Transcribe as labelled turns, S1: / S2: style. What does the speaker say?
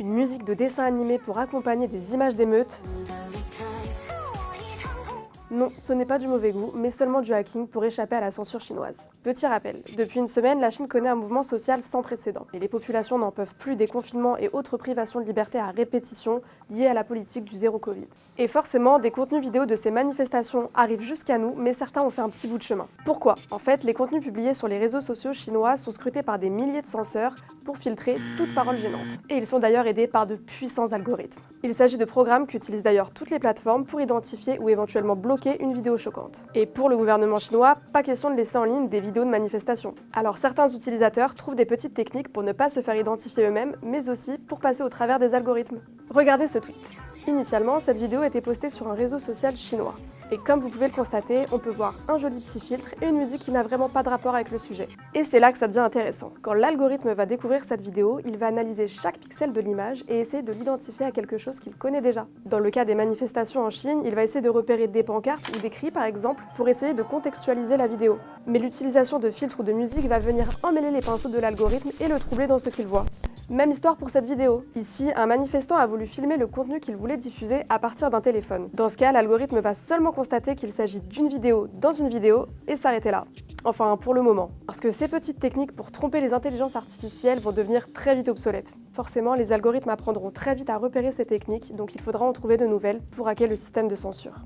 S1: une musique de dessin animé pour accompagner des images d'émeutes. Non, ce n'est pas du mauvais goût, mais seulement du hacking pour échapper à la censure chinoise. Petit rappel, depuis une semaine, la Chine connaît un mouvement social sans précédent, et les populations n'en peuvent plus des confinements et autres privations de liberté à répétition liées à la politique du zéro Covid. Et forcément, des contenus vidéo de ces manifestations arrivent jusqu'à nous, mais certains ont fait un petit bout de chemin. Pourquoi ? En fait, les contenus publiés sur les réseaux sociaux chinois sont scrutés par des milliers de censeurs pour filtrer toute parole gênante. Et ils sont d'ailleurs aidés par de puissants algorithmes. Il s'agit de programmes qu'utilisent d'ailleurs toutes les plateformes pour identifier ou éventuellement bloquer une vidéo choquante. Et pour le gouvernement chinois, pas question de laisser en ligne des vidéos de manifestations. Alors certains utilisateurs trouvent des petites techniques pour ne pas se faire identifier eux-mêmes, mais aussi pour passer au travers des algorithmes. Regardez ce tweet. Initialement, cette vidéo était postée sur un réseau social chinois. Et comme vous pouvez le constater, on peut voir un joli petit filtre et une musique qui n'a vraiment pas de rapport avec le sujet. Et c'est là que ça devient intéressant. Quand l'algorithme va découvrir cette vidéo, il va analyser chaque pixel de l'image et essayer de l'identifier à quelque chose qu'il connaît déjà. Dans le cas des manifestations en Chine, il va essayer de repérer des pancartes ou des cris par exemple pour essayer de contextualiser la vidéo. Mais l'utilisation de filtres ou de musique va venir emmêler les pinceaux de l'algorithme et le troubler dans ce qu'il voit. Même histoire pour cette vidéo. Ici, un manifestant a voulu filmer le contenu qu'il voulait diffuser à partir d'un téléphone. Dans ce cas, l'algorithme va seulement constater qu'il s'agit d'une vidéo dans une vidéo et s'arrêter là. Enfin, pour le moment. Parce que ces petites techniques pour tromper les intelligences artificielles vont devenir très vite obsolètes. Forcément, les algorithmes apprendront très vite à repérer ces techniques, donc il faudra en trouver de nouvelles pour hacker le système de censure.